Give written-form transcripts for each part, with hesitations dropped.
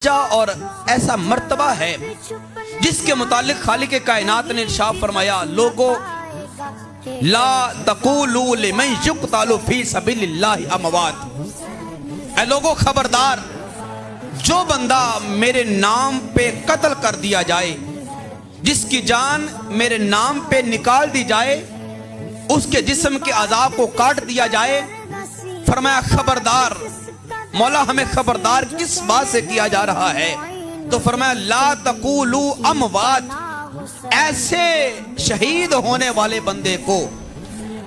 और ऐसा मर्तबा है जिसके मुतालिक खालिक कायनात ने इरशाद फरमाया, लोगों ला तक़ूलू लिमन युक़्तलू फी सबीलिल्लाहि अमवात। ऐ लोगों खबरदार, जो बंदा मेरे नाम पे कत्ल कर दिया जाए, जिसकी जान मेरे नाम पे निकाल दी जाए, उसके जिस्म के अज़ाब को काट दिया जाए। फरमाया खबरदार, मौला हमें खबरदार किस बात से किया जा रहा है? तो फरमाया ला तक़ूलू अमवात, ऐसे शहीद होने वाले बंदे को,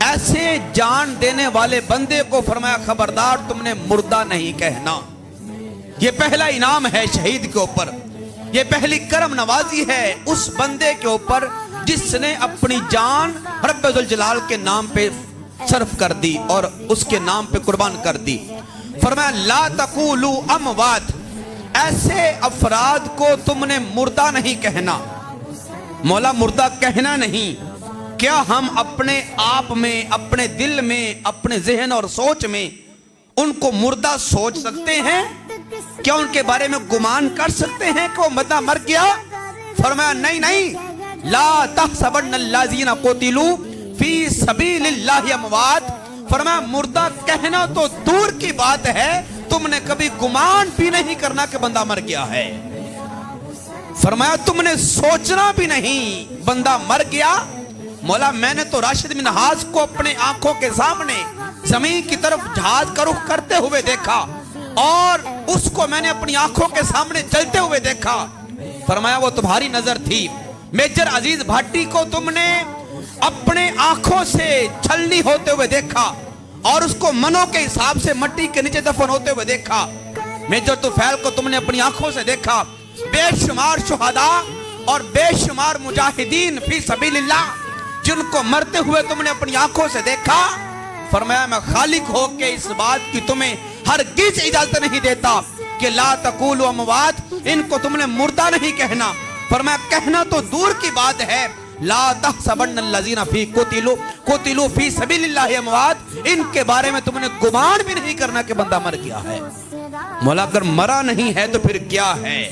ऐसे जान देने वाले बंदे को फरमाया खबरदार तुमने मुर्दा नहीं कहना। ये पहला इनाम है शहीद के ऊपर, ये पहली करम नवाजी है उस बंदे के ऊपर जिसने अपनी जान रब्बुल जलाल के नाम पे सर्फ कर दी और उसके नाम पे कुर्बान कर दी। फरमाया ला तक़ूलू अमवात, ऐसे अफराद को तुमने मुर्दा नहीं कहना। मौला मुर्दा कहना नहीं, क्या हम अपने आप में, अपने दिल में, अपने ज़हन और सोच में उनको मुर्दा सोच सकते हैं? क्या उनके बारे में गुमान कर सकते हैं कि वो मुर्दा मर गया? फरमाया नहीं नहीं, ला तहसबन्नल्लाज़ीना क़ुतिलू फी सबीलिल्लाहि अमवात। फरमाया मुर्दा कहना तो दूर की बात है, तुमने कभी गुमान भी नहीं करना कि बंदा मर गया है। फरमाया तुमने सोचना भी नहीं बंदा मर गया। मौला मैंने तो राशिद बिन हास को अपने आंखों के सामने जमीन की तरफ जहाज का रुख करते हुए देखा और उसको मैंने अपनी आंखों के सामने चलते हुए देखा। फरमाया वो तुम्हारी नजर थी। मेजर अजीज भाटी को तुमने अपने आंखों से छलनी होते हुए देखा और उसको मनों के हिसाब से मिट्टी के नीचे दफन होते हुए देखा। मेजर तुफैल को तुमने अपनी आंखों से देखा। बेशुमार शुहदा और बेशुमार मुजाहिदीन फी सबीलिल्लाह जिनको मरते हुए तुमने अपनी आंखों से देखा। फरमाया मैं खालिक हो के इस बात की तुम्हें हरगिज़ इजाजत नहीं देता कि ला तक़ूलू अमवात, इनको तुमने मुर्दा नहीं कहना। फरमाया कहना तो दूर की बात है, ला तहसबन्नल्लाज़ीना फी क़ुतिलू फी सबीलिल्लाहि अमवात, इनके बारे में तुमने गुमान भी नहीं करना कि बंदा मर गया है। मौला अगर मरा नहीं है तो फिर क्या है?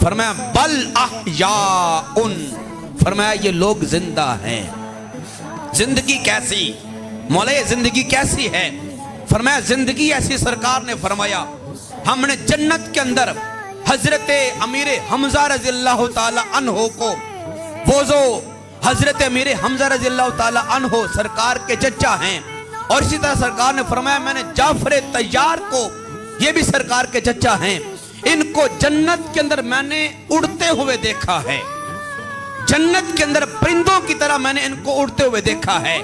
फरमाया बल अहयाउन, फरमाया ये लोग जिंदा हैं। जिंदगी कैसी? मौला ये जिंदगी कैसी है? फरमाया जिंदगी ऐसी, सरकार ने फरमाया हमने जन्नत के अंदर हजरत अमीर हमजा रज़ियल्लाहु ताला अन्हो को, वो जो हजरत अमीर हमजा रज़ियल्लाहु ताला अन्हो सरकार के चचा हैं, और इसी तरह सरकार ने फरमाया मैंने जाफर तैयार को, ये भी सरकार के चचा हैं, इनको जन्नत के अंदर मैंने उड़ते हुए देखा है। जन्नत के अंदर परिंदों की तरह मैंने इनको उड़ते हुए देखा है।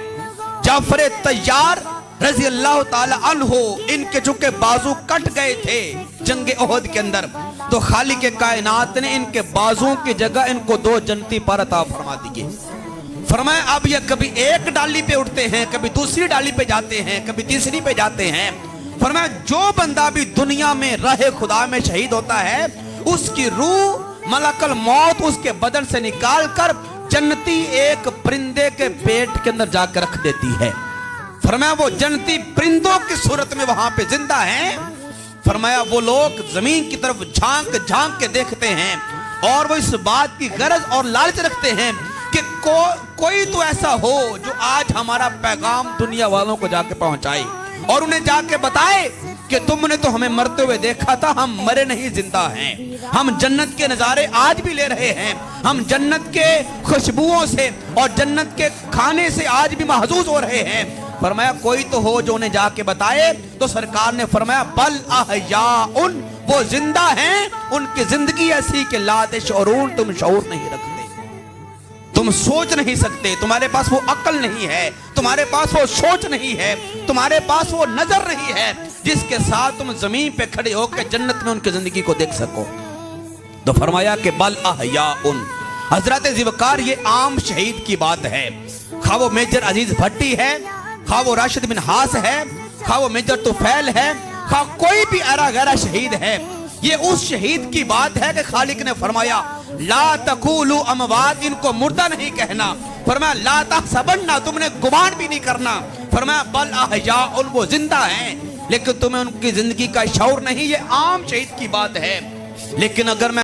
जाफर तैयार रज़ी अल्लाह ताला अन्हो, इनके चूंकि बाजू कट गए थे जंगे ओहद के अंदर, तो खालिक कायनात ने इनके बाजुओं की जगह इनको 2 जन्नती पर अता फरमा दिए। फरमाया अब ये कभी एक डाली पे उड़ते हैं, कभी दूसरी डाली पे जाते हैं, कभी तीसरी पे जाते हैं। फरमाया जो बंदा भी दुनिया में राहे खुदा में शहीद होता है, उसकी रूह मलकल मौत उसके बदन से निकाल कर जन्नती एक परिंदे के पेट के अंदर जाकर रख देती है। फरमाया वो जन्नती परिंदों की सूरत में वहां पे जिंदा हैं। फरमाया वो लोग जमीन की तरफ झांक झांक के देखते हैं और वो इस बात की गरज और लालच रखते हैं कि कोई तो ऐसा हो जो आज हमारा पैगाम दुनिया वालों को जाके पहुंचाए और उन्हें जाके बताए कि तुमने तो हमें मरते हुए देखा था, हम मरे नहीं, जिंदा हैं। हम जन्नत के नजारे आज भी ले रहे हैं, हम जन्नत के खुशबुओं से और जन्नत के खाने से आज भी महजूज हो रहे हैं। फरमाया कोई तो हो जो उन्हें जाके बताए। तो सरकार ने फरमाया बल अहयाउन, वो जिंदा हैं, उनकी जिंदगी ऐसी कि ला तशऊरून, तुम शऊर नहीं रखते, तुम सोच नहीं सकते, तुम्हारे पास वो अक्ल नहीं है, तुम्हारे पास वो सोच नहीं है, तुम्हारे पास वो नजर नहीं है जिसके साथ तुम जमीन पे खड़े होकर जन्नत में उनकी जिंदगी को देख सको। तो फरमाया कि बल अहयाउन, हजरत ज़िवकार ये आम शहीद की बात है, खा वो मेजर अजीज भट्टी है, खा वो राशिद बिन हास है, खा वो मेजर तुफैल है, खा कोई भी अरा गैरा शहीद है, ये उस शहीद की बात है कि खालिक ने फरमाया ला तक़ूलू अमवात, इनको मुर्दा नहीं कहना। फरमाया ला तहसबन्ना, तुमने गुमान भी नहीं करना। फरमाया बल अहयाउन, वो जिंदा हैं, लेकिन तुम्हें उनकी जिंदगी का शऊर नहीं। ये आम शहीद की बात है। लेकिन अगर मैं